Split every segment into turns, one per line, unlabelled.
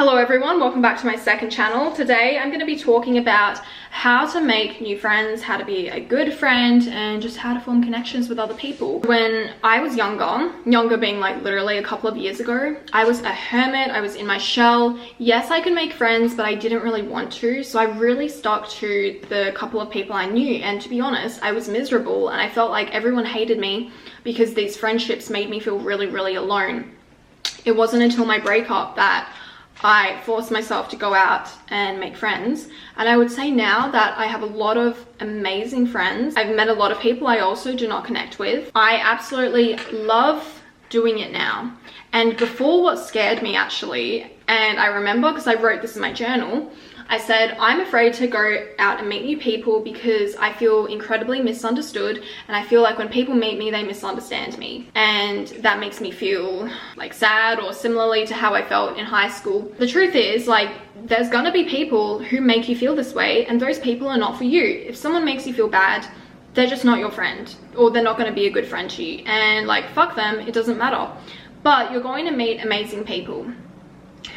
Hello everyone, welcome back to my second channel. Today I'm going to be talking about how to make new friends, how to be a good friend, and just how to form connections with other people. When I was younger being like literally a couple of years ago, I was a hermit, I was in my shell. Yes, I could make friends, but I didn't really want to, so I really stuck to the couple of people I knew, and to be honest, I was miserable and I felt like everyone hated me because these friendships made me feel really alone. It wasn't until my breakup that I forced myself to go out and make friends, and I would say now that I have a lot of amazing friends. I've met a lot of people I also do not connect with. I absolutely love doing it now, and before, what scared me actually, and I remember because I wrote this in my journal, I said, I'm afraid to go out and meet new people because I feel incredibly misunderstood, and I feel like when people meet me, they misunderstand me. And that makes me feel like sad, or similarly to how I felt in high school. The truth is, like, there's gonna be people who make you feel this way, and those people are not for you. If someone makes you feel bad, they're just not your friend, or they're not gonna be a good friend to you. And like, fuck them, it doesn't matter. But you're going to meet amazing people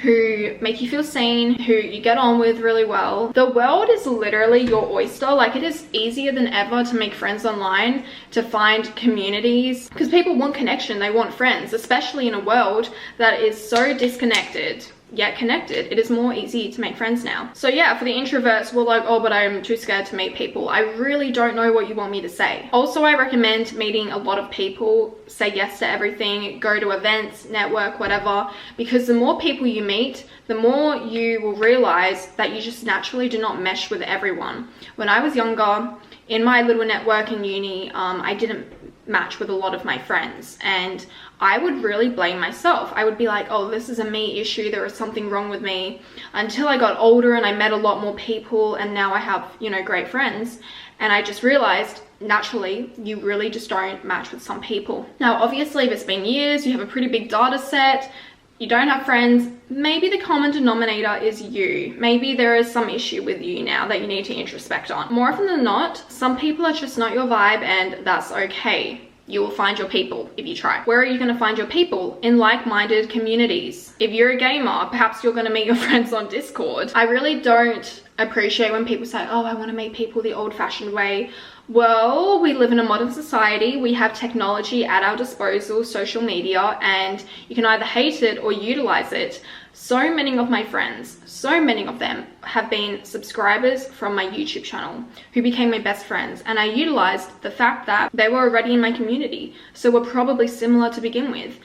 who make you feel seen, who you get on with really well. The world is literally your oyster. Like, it is easier than ever to make friends online, to find communities, because people want connection, they want friends, especially in a world that is so disconnected yet connected. It is more easy to make friends now. So yeah, for the introverts who are like, oh, but I'm too scared to meet people, I really don't know what you want me to say. Also, I recommend meeting a lot of people, say yes to everything, go to events, network, whatever, because the more people you meet, the more you will realize that you just naturally do not mesh with everyone. When I was younger, in my little network in uni, I didn't match with a lot of my friends, and I would really blame myself. I would be like, oh, this is a me issue, there is something wrong with me, until I got older and I met a lot more people, and now I have, you know, great friends, and I just realized naturally you really just don't match with some people. Now obviously, if it's been years, you have a pretty big data set, you don't have friends, maybe the common denominator is you. Maybe there is some issue with you now that you need to introspect on. More often than not, some people are just not your vibe, and that's okay. You will find your people if you try. Where are you going to find your people? In like-minded communities. If you're a gamer, perhaps you're going to meet your friends on Discord. I really don't appreciate when people say, oh, I want to meet people the old-fashioned way. Well, we live in a modern society, we have technology at our disposal, social media, and you can either hate it or utilize it. So many of my friends, so many of them have been subscribers from my YouTube channel who became my best friends, and I utilized the fact that they were already in my community, so we're probably similar to begin with.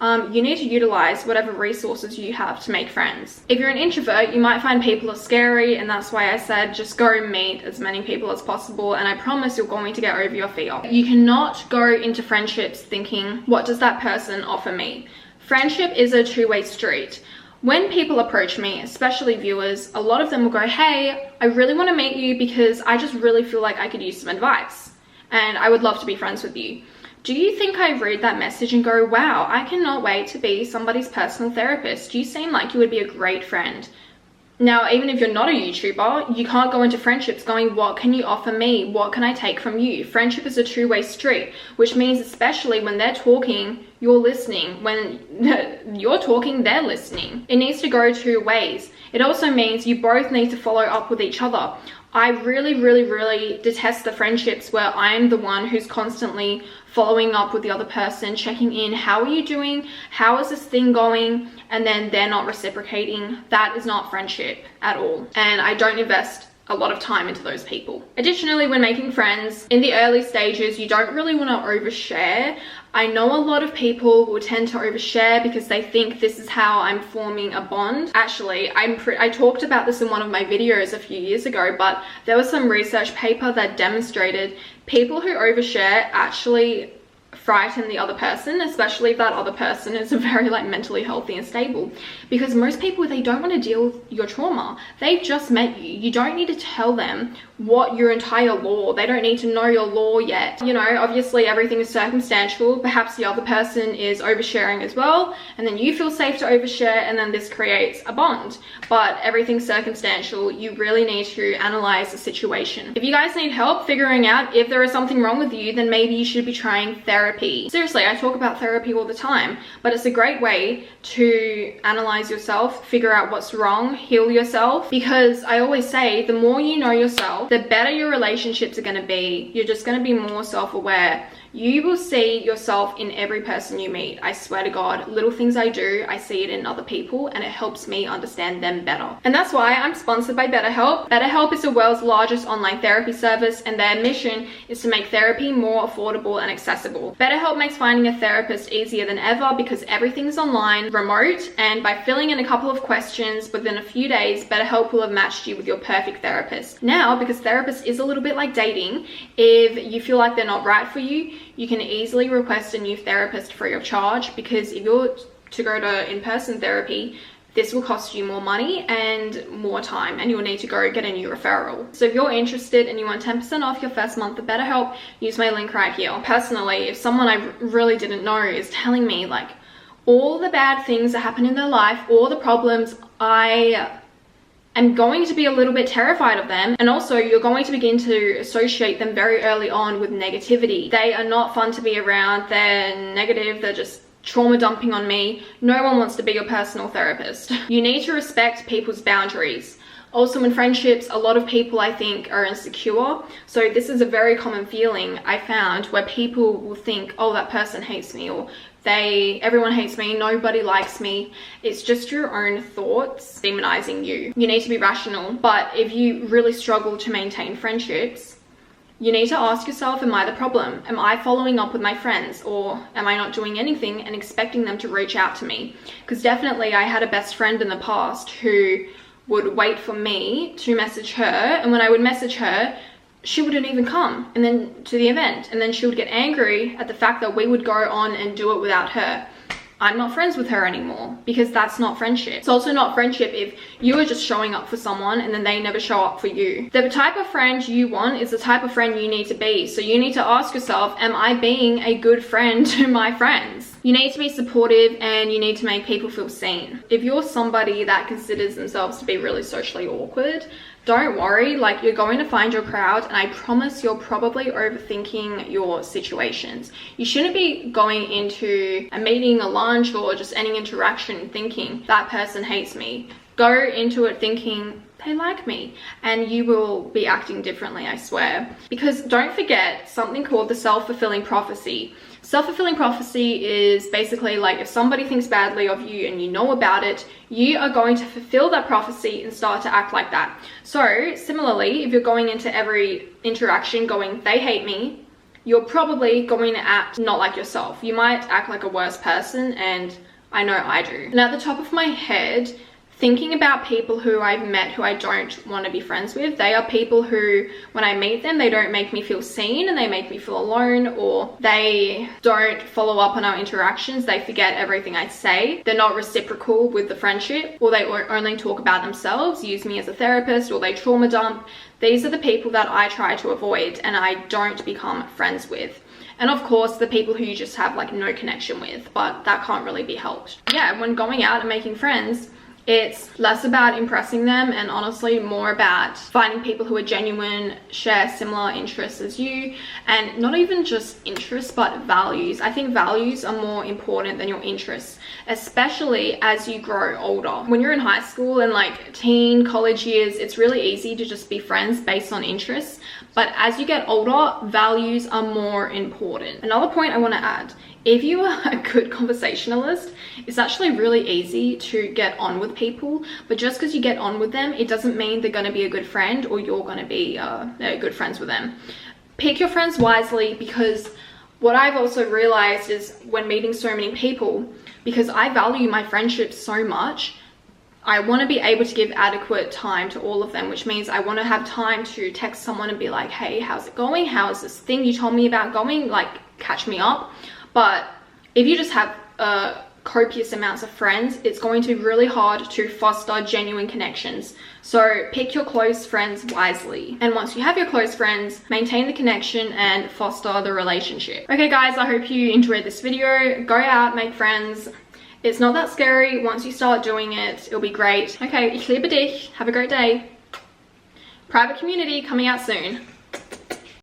You need to utilize whatever resources you have to make friends. If you're an introvert, you might find people are scary, and that's why I said just go meet as many people as possible, and I promise you're going to get over your fear. You cannot go into friendships thinking, what does that person offer me? Friendship is a two-way street. When people approach me, especially viewers, a lot of them will go, hey, I really want to meet you because I just really feel like I could use some advice, and I would love to be friends with you. Do you think I read that message and go, wow, I cannot wait to be somebody's personal therapist? You seem like you would be a great friend. Now, even if you're not a YouTuber, you can't go into friendships going, what can you offer me? What can I take from you? Friendship is a two-way street, which means especially when they're talking, you're listening. When you're talking, they're listening. It needs to go two ways. It also means you both need to follow up with each other. I really detest the friendships where I'm the one who's constantly following up with the other person, checking in, how are you doing? How is this thing going? And then they're not reciprocating. That is not friendship at all. And I don't invest a lot of time into those people. Additionally, when making friends, in the early stages, you don't really want to overshare. I know a lot of people will tend to overshare because they think this is how I'm forming a bond. Actually, I talked about this in one of my videos a few years ago, but there was some research paper that demonstrated people who overshare actually frighten the other person, especially if that other person is very like mentally healthy and stable, because most people, they don't want to deal with your trauma. They've just met you. You don't need to tell them what your entire lore. They don't need to know your lore yet. You know, obviously everything is circumstantial. Perhaps the other person is oversharing as well, and then you feel safe to overshare, and then this creates a bond. But everything's circumstantial. You really need to analyze the situation. If you guys need help figuring out if there is something wrong with you, then maybe you should be trying therapy therapy. Seriously, I talk about therapy all the time, but it's a great way to analyze yourself, figure out what's wrong, heal yourself, because I always say the more you know yourself, the better your relationships are going to be. You're just going to be more self-aware. You will see yourself in every person you meet. I swear to God, little things I do, I see it in other people, and it helps me understand them better. And that's why I'm sponsored by BetterHelp. BetterHelp is the world's largest online therapy service, and their mission is to make therapy more affordable and accessible. BetterHelp makes finding a therapist easier than ever because everything's online, remote, and by filling in a couple of questions within a few days, BetterHelp will have matched you with your perfect therapist. Now, because therapist is a little bit like dating, if you feel like they're not right for you, you can easily request a new therapist free of charge, because if you're to go to in-person therapy, this will cost you more money and more time, and you'll need to go get a new referral. So if you're interested and you want 10% off your first month of BetterHelp, use my link right here. Personally, if someone I really didn't know is telling me like all the bad things that happen in their life, all the problems, I'm going to be a little bit terrified of them. And also you're going to begin to associate them very early on with negativity. They are not fun to be around. They're negative. They're just trauma dumping on me. No one wants to be your personal therapist. You need to respect people's boundaries. Also in friendships, a lot of people I think are insecure. So this is a very common feeling I found, where people will think, oh, that person hates me, or everyone hates me, nobody likes me. It's just your own thoughts demonizing you. You need to be rational. But if you really struggle to maintain friendships, you need to ask yourself, am I the problem? Am I following up with my friends, or am I not doing anything and expecting them to reach out to me? Because definitely I had a best friend in the past who would wait for me to message her, and when I would message her, she wouldn't even come and then to the event, and then she would get angry at the fact that we would go on and do it without her. I'm not friends with her anymore, because that's not friendship. It's also not friendship if you are just showing up for someone and then they never show up for you. The type of friend you want is the type of friend you need to be. So you need to ask yourself, am I being a good friend to my friends? You need to be supportive, and you need to make people feel seen. If you're somebody that considers themselves to be really socially awkward, don't worry, like, you're going to find your crowd, and I promise you're probably overthinking your situations. You shouldn't be going into a meeting, a lunch, or just any interaction thinking that person hates me. Go into it thinking they like me, and you will be acting differently, I swear. Because don't forget something called the self-fulfilling prophecy. Self-fulfilling prophecy is basically like, if somebody thinks badly of you and you know about it, you are going to fulfill that prophecy and start to act like that. So similarly, if you're going into every interaction going, they hate me, you're probably going to act not like yourself. You might act like a worse person, and I know I do. And at the top of my head, thinking about people who I've met who I don't want to be friends with, they are people who, when I meet them, they don't make me feel seen, and they make me feel alone, or they don't follow up on our interactions. They forget everything I say. They're not reciprocal with the friendship, or they only talk about themselves, use me as a therapist, or they trauma dump. These are the people that I try to avoid and I don't become friends with. And of course, the people who you just have like no connection with, but that can't really be helped. Yeah, when going out and making friends, it's less about impressing them and honestly more about finding people who are genuine, share similar interests as you, and not even just interests but values. I think values are more important than your interests, especially as you grow older. When you're in high school and like teen, college years, it's really easy to just be friends based on interests. But as you get older, values are more important. Another point I want to add, if you are a good conversationalist, it's actually really easy to get on with people, but just because you get on with them, it doesn't mean they're going to be a good friend or you're going to be good friends with them. Pick your friends wisely, because what I've also realized is when meeting so many people, because I value my friendships so much, I want to be able to give adequate time to all of them, which means I want to have time to text someone and be like, hey, how's it going? How's this thing you told me about going? Like, catch me up. But if you just have copious amounts of friends, it's going to be really hard to foster genuine connections. So pick your close friends wisely. And once you have your close friends, maintain the connection and foster the relationship. Okay guys, I hope you enjoyed this video. Go out, make friends. It's not that scary. Once you start doing it, it'll be great. Okay, ich liebe dich. Have a great day. Private community coming out soon.